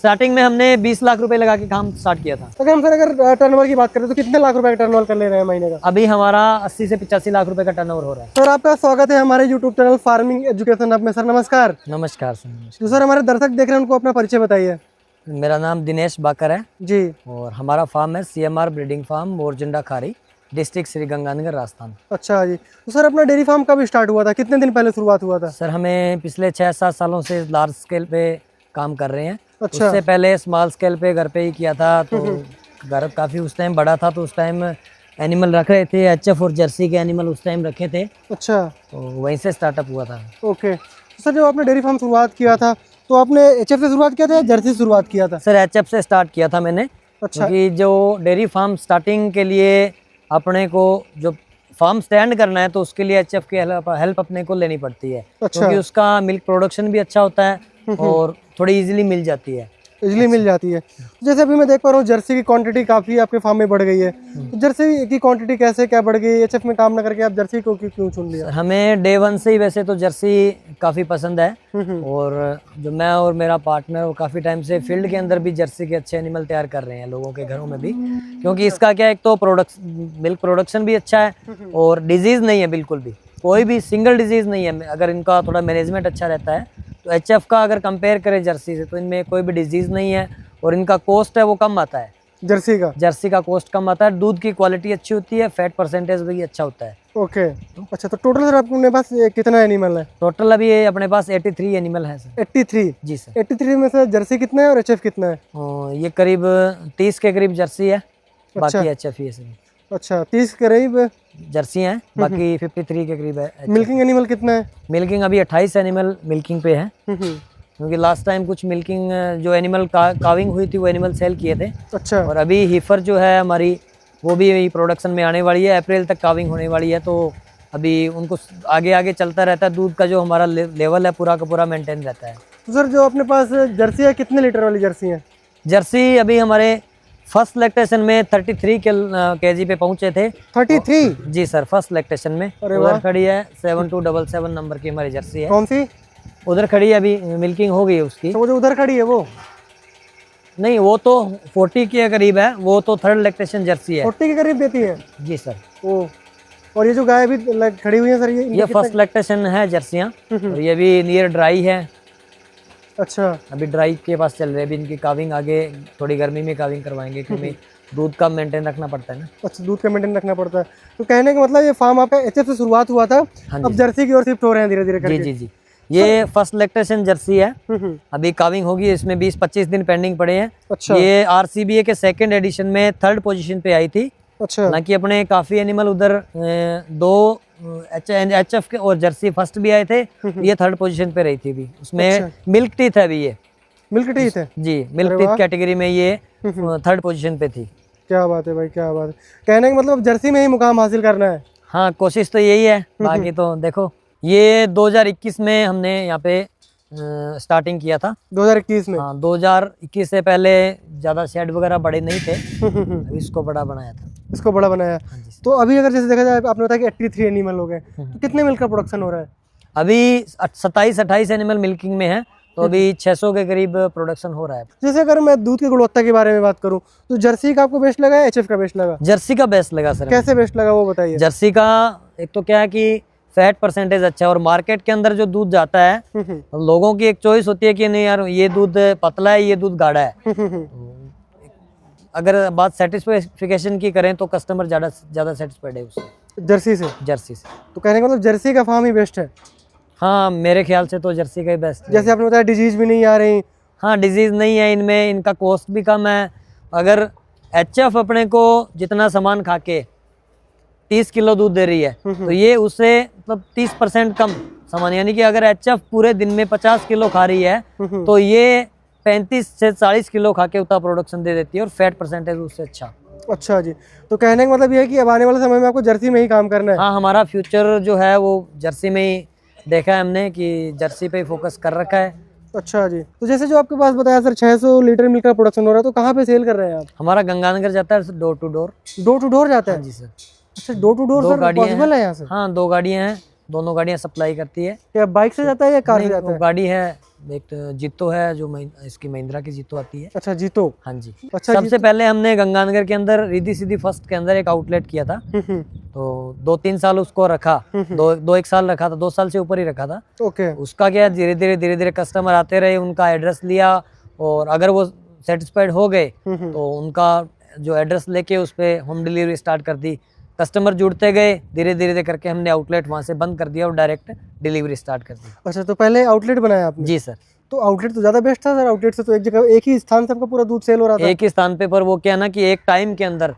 Starting में हमने 20 लाख रुपए लगा के काम स्टार्ट किया था। अगर टर्नओवर की बात करें तो कितने लाख रुपए का टर्नओवर कर ले रहे हैं महीने का? अभी हमारा 80 से 85 लाख रुपए का टर्नओवर हो रहा है। सर आपका स्वागत है हमारे YouTube channel farming education hub में। सर नमस्कार। नमस्कार सर। तो सर हमारे दर्शक देख रहे हैं, उनको अपना परिचय बताइए। मेरा नाम दिनेश बाकर है जी। और हमारा फार्म है CMR ब्रीडिंग फार्म, मोरजंडा खारी, डिस्ट्रिक्ट श्रीगंगानगर, राजस्थान। अच्छा जी। तो सर अपना डेयरी फार्म कब स्टार्ट हुआ था, कितने दिन पहले शुरुआत हुआ था? सर हमें पिछले 6-7 सालों से लार्ज स्केल पे काम कर रहे हैं। अच्छा। उससे पहले स्मॉल स्केल पे घर पे ही किया था, तो घर काफ़ी उस टाइम बड़ा था, तो उस टाइम एनिमल रख रहे थे, HF और जर्सी के एनिमल उस टाइम रखे थे। अच्छा। तो वहीं से स्टार्टअप हुआ था। ओके। तो सर जब आपने डेयरी फार्म शुरुआत किया था तो आपने HF से शुरुआत किया था या जर्सी से शुरुआत किया था? सर HF से स्टार्ट किया था मैंने। अच्छा। क्योंकि जो डेयरी फार्म स्टार्टिंग के लिए अपने को जो फार्म स्टैंड करना है, तो उसके लिए HF की हेल्प अपने को लेनी पड़ती है। अच्छा। क्योंकि उसका मिल्क प्रोडक्शन भी अच्छा होता है और थोड़ी इजीली मिल जाती है। इजली मिल जाती है। जैसे अभी मैं देख पा रहा हूँ जर्सी की क्वांटिटी काफ़ी आपके फार्म में बढ़ गई है। तो जर्सी की क्वांटिटी कैसे क्या बढ़ गई? HF में काम ना करके आप जर्सी को क्यों चुन लिया? हमें डे 1 से ही वैसे तो जर्सी काफ़ी पसंद है और जो मैं और मेरा पार्टनर वो काफ़ी टाइम से फील्ड के अंदर भी जर्सी के अच्छे एनिमल तैयार कर रहे हैं लोगों के घरों में भी। क्योंकि इसका क्या, एक तो मिल्क प्रोडक्शन भी अच्छा है और डिजीज़ नहीं है, बिल्कुल भी कोई भी सिंगल डिजीज़ नहीं है। अगर इनका थोड़ा मैनेजमेंट अच्छा रहता है तो HF का अगर कंपेयर करें जर्सी से, तो इनमें कोई भी डिजीज़ नहीं है और इनका कॉस्ट है वो कम आता है। जर्सी का कॉस्ट कम आता है, दूध की क्वालिटी अच्छी होती है, फैट परसेंटेज भी अच्छा होता है। ओके। अच्छा, तो टोटल सर अपने पास कितना एनिमल है? टोटल अभी अपने पास 83 एनिमल है सर। 83? जी सर। 83 में सर जर्सी कितना है और HF कितना है? ये करीब 30 के करीब जर्सी है। अच्छा। बाकी HF ही है सर। अच्छा, 30 के करीब जर्सी हैं, बाकी 53 के करीब है HF। मिल्किंग एनिमल कितना है? मिल्किंग अभी 28 एनिमल मिल्किंग पे है। क्योंकि लास्ट टाइम कुछ मिल्किंग जो एनिमल काविंग हुई थी वो एनिमल सेल किए थे। अच्छा। और अभी हीफर जो है हमारी वो भी प्रोडक्शन में आने वाली है, अप्रैल तक काविंग होने वाली है। तो अभी उनको आगे आगे चलता रहता है, दूध का जो हमारा लेवल है पूरा का पूरा मेंटेन रहता है। तो सर जो अपने पास जर्सी है, कितने लीटर वाली जर्सी है? जर्सी अभी हमारे फर्स्ट लैक्टेशन में 33 kg पे पहुंचे थे। 33? जी सर, फर्स्ट लैक्टेशन में। उधर खड़ी है 7277 नंबर की हमारी जर्सी है। कौन सी? उधर खड़ी है, अभी मिल्किंग हो गई है उसकी। तो वो जो उधर खड़ी है वो नहीं, वो तो 40 के करीब है, वो तो थर्ड लैक्टेशन जर्सी है। 40 के करीब देती है? जी सर। ओ, और ये जो गाय अभी खड़ी हुई है सर, ये फर्स्ट लैक्टेशन है जर्सियाँ और ये भी नियर ड्राई है। अच्छा। अभी ड्राई के पास चल रहे हैं, अभी इनकी काविंग आगे थोड़ी गर्मी में काविंग करवाएंगे, क्योंकि दूध का मेंटेन रखना पड़ता है ना। अच्छा, दूध का मेंटेन रखना पड़ता है। तो कहने का मतलब ये फार्म आपका HF से शुरुआत हुआ था, अब जर्सी की ओर शिफ्ट हो रहे हैं धीरे धीरे करके। जी जी जी। ये फर्स्ट लैक्टेशन जर्सी है, अभी काविंग होगी, इसमें 20-25 दिन पेंडिंग पड़े हैं। अच्छा। ये RCBA के सेकंड एडिशन में 3rd पोजीशन पे आई थी। अच्छा। हालांकि अपने काफी एनिमल उधर 2 HF के और जर्सी फर्स्ट भी आए थे, ये 3rd पोजीशन पे रही थी अभी। उसमें अच्छा। मिल्क टीथ है अभी, ये मिल्क टीथ है जी, मिल्क टीथ कैटेगरी में ये 3rd पोजीशन पे थी। क्या बात है भाई, क्या बात है। कहने का मतलब जर्सी में ही मुकाम हासिल करना है। हाँ, कोशिश तो यही है, बाकी तो देखो। ये 2021 में हमने यहाँ पे स्टार्टिंग किया था। 2021 में? हाँ, 2021 से पहले ज्यादा शेड वगैरह बड़े नहीं थे, अभी इसको बड़ा बनाया था। इसको बड़ा बनाया। तो अभी अगर जैसे देखा जाए, आपने बताया कि 83 एनिमल हो गए, तो कितने मिल्क का प्रोडक्शन हो रहा है? अभी 27-28 एनिमल मिल्किंग में है, तो अभी 600 के करीब प्रोडक्शन हो रहा है। जैसे अगर मैं दूध की गुणवत्ता के बारे में बात करूं, तो जर्सी का आपको बेस्ट लगा या HF का बेस्ट लगा? जर्सी का बेस्ट लगा सर। कैसे बेस्ट लगा वो बताइए। जर्सी का एक तो क्या है कि फैट परसेंटेज अच्छा है और मार्केट के अंदर जो दूध जाता है, लोगों की एक चॉइस होती है कि नहीं यार ये दूध पतला है, ये दूध गाढ़ा है। अगर बात सेटिस्फिकेशन की करें तो कस्टमर ज्यादा सेटिस्फाइड है उससे, जर्सी से। तो कहने का मतलब जर्सी का फार्म ही बेस्ट है? हाँ, मेरे ख्याल से तो जर्सी का ही बेस्ट है। जैसे आपने बताया डिजीज भी नहीं आ रही। हाँ, डिजीज नहीं है इनमें, इनका कॉस्ट भी कम है। अगर HF अपने को जितना सामान खा के 30 किलो दूध दे रही है, तो ये उससे मतलब 30% कम सामान, यानी कि अगर HF पूरे दिन में 50 किलो खा रही है, तो ये 35 से 40 किलो खा के उतना प्रोडक्शन दे देती है और फैट परसेंटेज उससे अच्छा। अच्छा जी। तो कहने का मतलब ये है कि अब आने वाले समय में आपको जर्सी में ही काम करना है? हाँ, हमारा फ्यूचर जो है वो जर्सी में ही देखा है हमने, कि जर्सी पे ही फोकस कर रखा है। अच्छा जी। तो जैसे जो आपके पास बताया सर 600 लीटर मिल्क का प्रोडक्शन हो रहा है, तो कहाँ पे सेल कर रहे हैं आप? हमारा गंगानगर जाता है, door to door. Door to door जाता है? जी सर। अच्छा, door to door sir possible है यहाँ से? हाँ, 2 गाड़ियाँ हैं, दोनों गाड़ियां सप्लाई करती है। क्या बाइक से जाता है या कार से नहीं, जाता वो है? गाड़ी है एक जीतो है, जो इसकी महिंद्रा की जीतो आती है। अच्छा जीतो। हाँ जी। अच्छा सबसे पहले हमने गंगानगर के अंदर रिद्धि सिद्धि फर्स्ट के अंदर एक आउटलेट किया था। तो 2-3 साल उसको रखा, 2-1 साल रखा था, 2 साल से ऊपर ही रखा था। ओके। उसका क्या, धीरे धीरे कस्टमर आते रहे, उनका एड्रेस लिया, और अगर वो सेटिस्फाइड हो गए तो उनका जो एड्रेस लेके उस पर होम डिलीवरी स्टार्ट कर दी। कस्टमर जुड़ते गए, धीरे धीरे करके हमने आउटलेट वहाँ से बंद कर दिया और डायरेक्ट डिलीवरी स्टार्ट कर दी। अच्छा, तो पहले आउटलेट बनाया आपने? जी सर। तो आउटलेट तो ज्यादा बेस्ट था सर। आउटलेट से तो एक जगह, एक ही स्थान से आपका पूरा दूध सेल हो रहा था। एक ही स्थान पे, पर वो क्या ना कि एक टाइम के अंदर,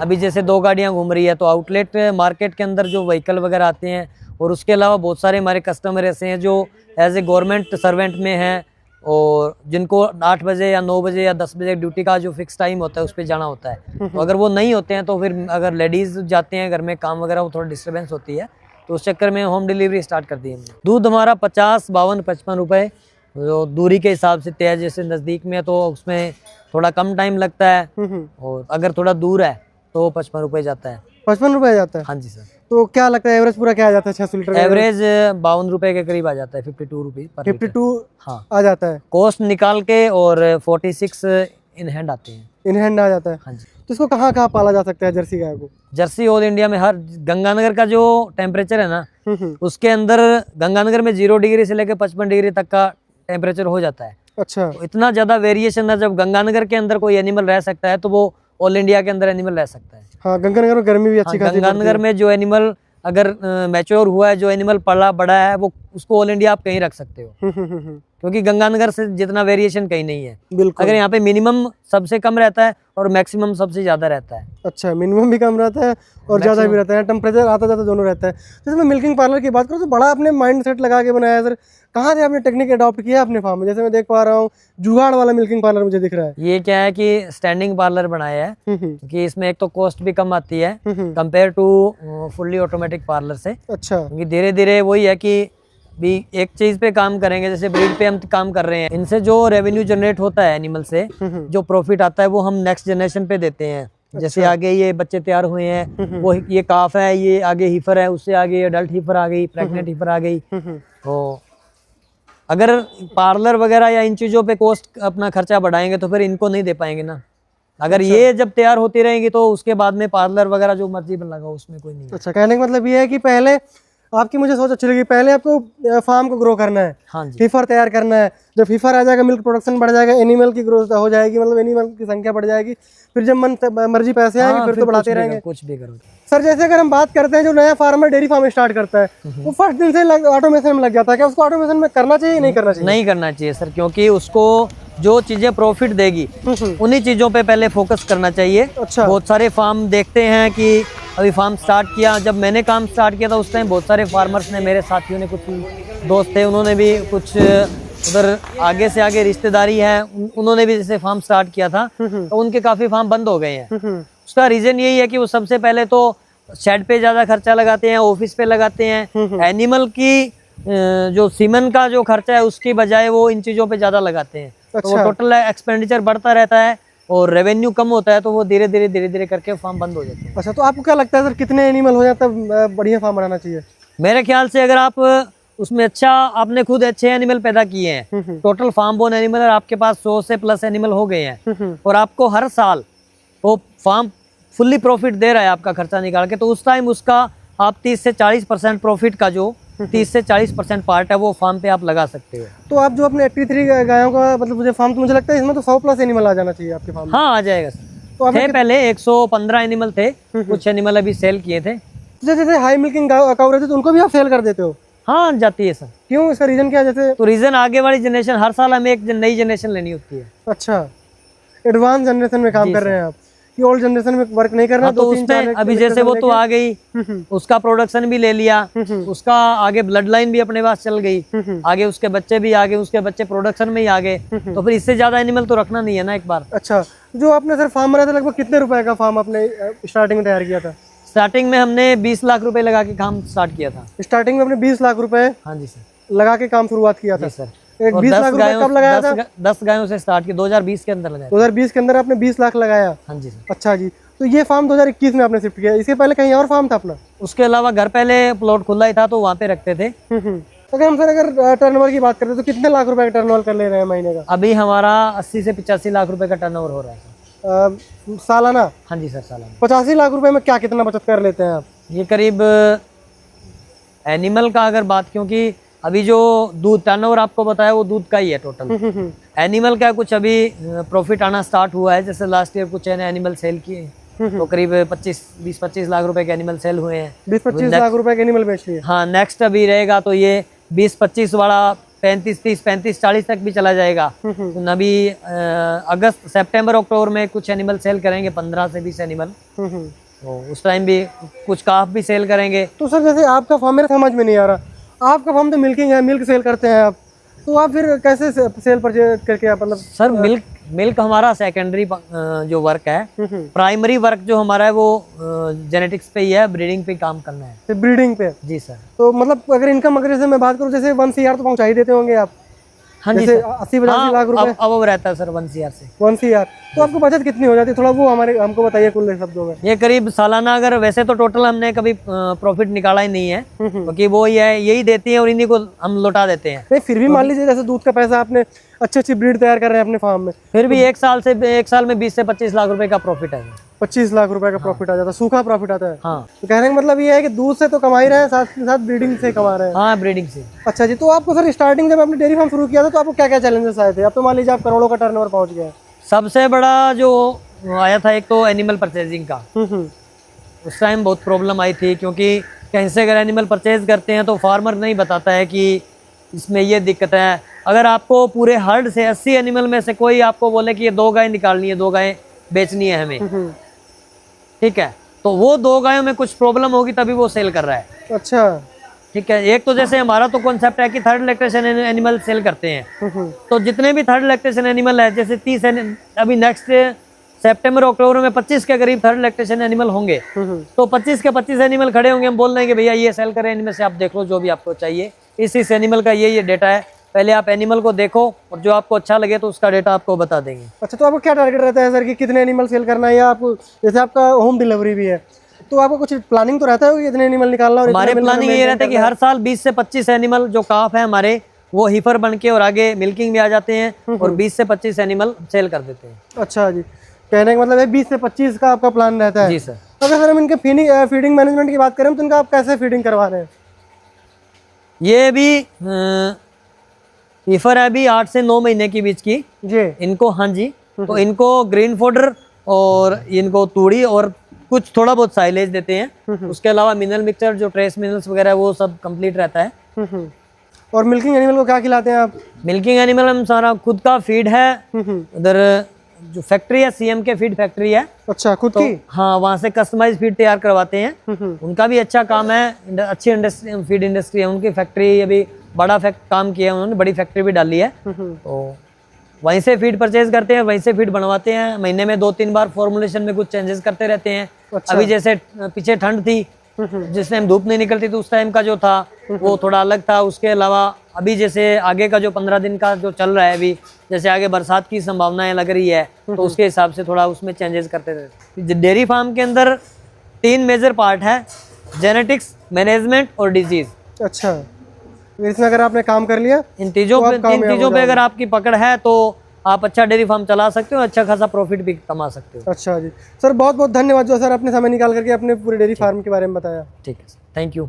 अभी जैसे 2 गाड़ियां घूम रही है तो आउटलेट मार्केट के अंदर जो व्हीकल वगैरह आते हैं, और उसके अलावा बहुत सारे हमारे कस्टमर ऐसे हैं जो एज ए गवर्नमेंट सर्वेंट में हैं, और जिनको 8 बजे या 9 बजे या 10 बजे ड्यूटी का जो फिक्स टाइम होता है उस पर जाना होता है। तो अगर वो नहीं होते हैं तो फिर अगर लेडीज जाते हैं घर में काम वगैरह, वो थोड़ा डिस्टर्बेंस होती है, तो उस चक्कर में होम डिलीवरी स्टार्ट कर दी हमने। दूध हमारा 50, 52, 55 रुपये जो दूरी के हिसाब से तय, जैसे नज़दीक में तो उसमें थोड़ा कम टाइम लगता है, और अगर थोड़ा दूर है तो 55 रुपये जाता है। 55 रुपये जाता है? हाँ जी सर। तो क्या लगता है एवरेज पूरा क्या आ जाता है 600 लीटर? एवरेज 52 रुपये के करीब आ जाता है, 52 रुपये पर लीटर। 52 हाँ आ जाता है कॉस्ट निकाल के, और 46 इन हैंड आते हैं। इन हैंड आ जाता है? हाँ जी। तो इसको कहाँ कहाँ पाला जा सकता है जर्सी गाय को? जर्सी ऑल इंडिया में हर, गंगानगर का जो टेम्परेचर है ना, उसके अंदर गंगानगर में 0 डिग्री से लेकर 55 डिग्री तक का टेम्परेचर हो जाता है। अच्छा। तो इतना ज्यादा वेरिएशन है, जब गंगानगर के अंदर कोई एनिमल रह सकता है तो वो ऑल इंडिया के अंदर एनिमल रह सकता है। हाँ, गंगानगर में गर्मी भी अच्छी खासी गंगानगर में जो एनिमल अगर मैच्योर हुआ है, जो एनिमल पला बड़ा है, वो उसको ऑल इंडिया आप कहीं रख सकते हो, क्योंकि गंगानगर से जितना वेरिएशन कहीं नहीं है। बिल्कुल। अगर यहाँ पे मिनिमम सबसे कम रहता है और मैक्सिमम सबसे ज्यादा रहता है। अच्छा, मिनिमम भी कम रहता है और ज्यादा भी रहता है, टेम्परेचर आता जाता दोनों रहता है। जैसे मैं मिल्किंग पार्लर की बात करूँ तो बड़ा आपने माइंड सेट लगा के बनाया है सर। कहाँ से आपने टेक्निक अडॉप्ट किया अपने फार्म में? जैसे मैं देख पा रहा हूँ जुगाड़ वाला मिल्किंग पार्लर मुझे दिख रहा है। ये क्या है कि स्टैंडिंग पार्लर बनाया है, क्योंकि इसमें एक तो कॉस्ट भी कम आती है compare to fully automatic parlour से। अच्छा। क्योंकि धीरे धीरे वही है कि भी एक चीज पे काम करेंगे, जैसे ब्रीड पे हम काम कर रहे हैं, इनसे जो रेवेन्यू जनरेट होता है एनिमल से, जो प्रॉफिट आता है वो हम नेक्स्ट जनरेशन पे देते हैं। जैसे आगे ये बच्चे तैयार हुए हैं, वो ये काफ है, ये आगे हीफर है, उससे आगे अडल्ट हीफर आ गई, प्रेग्नेंट हीफर आ गई। तो अगर पार्लर वगैरह या इन चीजों पे कॉस्ट अपना खर्चा बढ़ाएंगे तो फिर इनको नहीं दे पाएंगे ना। अगर ये जब तैयार होती रहेंगी तो उसके बाद में पार्लर वगैरह जो मर्जी बन लगा उसमें कोई नहीं है। अच्छा, कहने का मतलब ये है कि पहले आपकी मुझे सोच अच्छी लगी, पहले आपको फार्म को ग्रो करना है। हाँ जी। फीफर तैयार करना है, जब फीफर आ जाएगा मिल्क प्रोडक्शन बढ़ जाएगा, एनिमल की ग्रोथ हो जाएगी, मतलब एनिमल की संख्या बढ़ जाएगी, फिर जब मन मर्जी पैसे आएंगे फिर तो बढ़ाते रहेंगे। कुछ भी करो सर। जैसे अगर हम बात करते हैं जो नया फार्मर डेयरी फार्म स्टार्ट करता है, वो फर्स्ट दिन से ऑटोमेशन में लग जाता है, क्या उसको ऑटोमेशन में करना चाहिए नहीं करना चाहिए? नहीं करना चाहिए सर, क्योंकि उसको जो चीजें प्रॉफिट देगी उन्हीं चीजों पे पहले फोकस करना चाहिए। अच्छा। बहुत सारे फार्म देखते हैं कि अभी फार्म स्टार्ट किया, जब मैंने काम स्टार्ट किया था उस टाइम बहुत सारे फार्मर्स ने, मेरे साथियों ने, कुछ दोस्त थे, उन्होंने भी कुछ उधर आगे से आगे रिश्तेदारी है, उन्होंने भी जैसे फार्म स्टार्ट किया था तो उनके काफी फार्म बंद हो गए हैं। उसका रीजन यही है कि वो सबसे पहले तो शेड पे ज्यादा खर्चा लगाते हैं, ऑफिस पे लगाते हैं, एनिमल की जो सीमन का जो खर्चा है उसकी बजाय वो इन चीजों पे ज्यादा लगाते हैं। तो वो टोटल एक्सपेंडिचर बढ़ता रहता है और रेवेन्यू कम होता है, तो वो धीरे धीरे करके फार्म बंद हो जाते हैं। अच्छा, तो आपको क्या लगता है सर कितने एनिमल हो जाता है बढ़िया फार्म बनाना चाहिए? मेरे ख्याल से अगर आप उसमें अच्छा, आपने खुद अच्छे एनिमल पैदा किए हैं, टोटल फार्म बोन एनिमल आपके पास 100 से प्लस एनिमल हो गए हैं, और आपको हर साल वो फार्म फुल्ली प्रॉफिट दे रहा है आपका खर्चा निकाल के, तो उस टाइम उसका आप 30 से 40% प्रॉफिट का जो 30 से 40% पार्ट है वो फार्म पे आप लगा सकते हो। तो आप जो अपने 83 गायों का मतलब मुझे फार्म, तो मुझे लगता है इसमें तो 100 प्लस एनिमल आ जाना चाहिए आपके फार्म में। हाँ, आ जाएगा सर। तो थे पहले 115 एनिमल थे, कुछ एनिमल अभी सेल किए थे। जैसे हाई मिल्किंग काऊ रहती है तो उनको भी आप सेल कर देते हो? हाँ, जाती है सर। क्यों, इसका रीजन क्या है? जैसे तो रीजन आगे वाली जनरेशन, हर साल हमें एक नई जनरेशन लेनी होती है। अच्छा, एडवांस जनरेशन में काम कर रहे हैं आप, कि ओल्ड जनरेशन में वर्क नहीं करना। तो उसमें अभी जैसे वो तो आ गई, उसका प्रोडक्शन भी ले लिया, उसका आगे ब्लड लाइन भी अपने पास चल गई, आगे उसके बच्चे भी आ गए, उसके बच्चे प्रोडक्शन में ही आ गए, तो फिर इससे ज्यादा एनिमल तो रखना नहीं है ना एक बार। अच्छा, जो आपने सर फार्म बनाया था लगभग कितने रुपए का फार्म आपने स्टार्टिंग में तैयार किया था? स्टार्टिंग में हमने 20 लाख रुपए लगा के काम स्टार्ट किया था। स्टार्टिंग में आपने 20 लाख रुपए हाँ जी सर, लगा के काम शुरुआत किया था सर। एक और 20 लाख रुपए कब लगाया था? 10 गायों से स्टार्ट किया, 2020 के अंदर लगाया। 2020 के अंदर आपने 20 लाख लगाया? हाँ जी सर। अच्छा जी, तो ये फार्म 2021 में आपने शिफ्ट किया, इसके पहले कहीं और फार्म था अपना? उसके अलावा घर पहले प्लॉट खुला ही था तो वहाँ पे रखते थे। अगर हम सर अगर टर्नओवर की बात करते हैं तो कितने लाख रुपए का टर्नओवर कर ले रहे हैं महीने का? अभी हमारा 80 से 85 लाख रुपए का टर्नओवर हो रहा है सर। सालाना? हाँ जी सर, सालाना। 85 लाख रुपए में क्या कितना बचत कर लेते हैं आप? ये करीब एनिमल का अगर बात, क्योंकि अभी जो दूध टर्नओवर आपको बताया वो दूध का ही है टोटल। एनिमल का कुछ अभी प्रॉफिट आना स्टार्ट हुआ है, जैसे लास्ट ईयर कुछ एनिमल सेल किए तो करीब 20-25 लाख रुपए के एनिमल सेल हुए हैं। 20-25 लाख रुपए के एनिमल बेच लिए? हाँ, नेक्स्ट अभी रहेगा तो ये 20-25 वाला 35-30-35-40 तक भी चला जाएगा। तो अभी अगस्त सितंबर अक्टूबर में कुछ एनिमल सेल करेंगे, 15 से 20 एनिमल। तो उस टाइम भी कुछ काफ भी सेल करेंगे। तो सर जैसे आपका फार्म मेरे समझ में नहीं आ रहा, आपका फार्म तो मिल्किंग है, मिल्क सेल करते हैं आप, तो आप फिर कैसे सेल परचेज करके आप मतलब? सर मिल्क हमारा सेकेंडरी जो वर्क है। प्राइमरी वर्क जो हमारा है वो जेनेटिक्स पे ही है, ब्रीडिंग पे काम करना है। तो ब्रीडिंग पे? जी सर। तो मतलब अगर इनकम अगर जैसे मैं बात करूँ, जैसे 1 CR तो पहुँचा ही देते होंगे आप? हाँ जी जैसे सर। 80-85 लाख रुपए अब रहता है सर 1 CR से। 1 CR तो आपको बचत कितनी हो जाती है, थोड़ा वो हमको बताइए कुल शब्दों में। ये करीब सालाना, अगर वैसे तो टोटल हमने कभी प्रॉफिट निकाला ही नहीं है, क्योंकि वो यही देती है और इन्हीं को हम लौटा देते हैं। नहीं फिर भी मान लीजिए जैसे दूध का पैसा आपने अच्छी ब्रीड तैयार कर रहे हैं अपने फार्म में, फिर भी एक साल में 20 से 25 लाख रुपए का प्रॉफिट है। 25 लाख रुपए का प्रॉफिट आ जाता है, सूखा प्रॉफिट आता है। हाँ। तो कहने का मतलब ये है कि दूध से तो कमा ही रहे हैं, साथ के साथ ब्रीडिंग से कमा रहे हैं। हाँ, ब्रीडिंग से। अच्छा जी, तो आपको सर स्टार्टिंग जब आपने डेयरी फार्म शुरू किया था तो आपको क्या क्या चैलेंजेस आए थे? अब तो मान लीजिए आप करोड़ों का टर्नओवर पहुंच गया है। सबसे बड़ा जो आया था एक तो एनिमल परचेजिंग का। उस टाइम बहुत प्रॉब्लम आई थी, क्योंकि कहीं से अगर एनिमल परचेज करते हैं तो फार्मर नहीं बताता है कि इसमें ये दिक्कत है। अगर आपको पूरे हर्ड से 80 एनिमल में से कोई आपको बोले कि ये 2 गाय निकालनी है, 2 गाय बेचनी है हमें, ठीक है, तो वो 2 गायों में कुछ प्रॉब्लम होगी तभी वो सेल कर रहा है। अच्छा, ठीक है। एक तो जैसे हमारा तो कॉन्सेप्ट है कि थर्ड लैक्टेशन एनिमल सेल करते हैं, तो जितने भी थर्ड लैक्टेशन एनिमल है, जैसे 30 अभी नेक्स्ट सितंबर अक्टूबर में 25 के करीब थर्ड लैक्टेशन एनिमल होंगे, तो 25 के 25 एनिमल खड़े होंगे, हम बोल देंगे भैया ये सेल करें, इनमें से आप देख लो जो भी आपको चाहिए, इस एनिमल का ये डेटा है, पहले आप एनिमल को देखो और जो आपको अच्छा लगे तो उसका डेटा आपको बता देंगे। अच्छा, तो आपको क्या टारगेट रहता है सर कि कितने एनिमल सेल करना है, या आपको जैसे आपका होम डिलीवरी भी है तो आपको कुछ प्लानिंग तो रहता है कि इतने एनिमल निकालना? और हमारे प्लानिंग ये रहता है कि हर साल 20 से 25 एनिमल जो काफ है हमारे, वो हीफर बन के और आगे मिल्किंग में आ जाते हैं और 20 से 25 एनिमल सेल कर देते हैं। अच्छा जी, कहने का मतलब है 20 से 25 का आपका प्लान रहता है? जी सर। तो अगर हम इनके फीडिंग मैनेजमेंट की बात करें तो इनका आप कैसे फीडिंग करवा रहे हैं? ये भी हीफर है अभी 8 से 9 महीने के बीच की जी इनको। हाँ जी, तो इनको ग्रीन फॉडर और इनको तूड़ी और कुछ थोड़ा बहुत साइलेज देते हैं। उसके अलावा मिनरल मिक्सचर जो ट्रेस मिनरल्स वगैरह वो सब कंप्लीट रहता है। और मिल्किंग एनिमल को क्या खिलाते हैं आप? मिल्किंग एनिमल हम सारा खुद का फीड है, उधर जो फैक्ट्री है सीएम के फीड फैक्ट्री है। अच्छा, खुद तो की? हाँ, वहाँ से कस्टमाइज फीड तैयार करवाते हैं। उनका भी अच्छा काम है, अच्छी इंडस्ट्री फीड इंडस्ट्री है उनकी। फैक्ट्री अभी बड़ा काम किया है उन्होंने, बड़ी फैक्ट्री भी डाली है, तो वहीं से फीड परचेज करते हैं, वहीं से फीड बनवाते हैं। महीने में 2-3 बार फॉर्मुलेशन में कुछ चेंजेस करते रहते हैं। अच्छा। अभी जैसे पीछे ठंड थी, जिस टाइम धूप नहीं निकलती तो उस टाइम का जो था वो थोड़ा अलग था। उसके अलावा अभी जैसे आगे का जो 15 दिन का जो चल रहा है, अभी जैसे आगे बरसात की संभावनाएं लग रही है, तो उसके हिसाब से थोड़ा उसमें चेंजेस करते रहते हैं। डेयरी फार्म के अंदर 3 मेजर पार्ट है, जेनेटिक्स, मैनेजमेंट और डिजीज। अच्छा, इसमें अगर आपने काम कर लिया इन तीन चीजों पे अगर आपकी पकड़ है तो आप अच्छा डेयरी फार्म चला सकते हो, अच्छा खासा प्रॉफिट भी कमा सकते हो। अच्छा जी सर, बहुत बहुत धन्यवाद जो सर आपने समय निकाल करके अपने पूरे डेयरी फार्म के बारे में बताया। ठीक है सर, थैंक यू।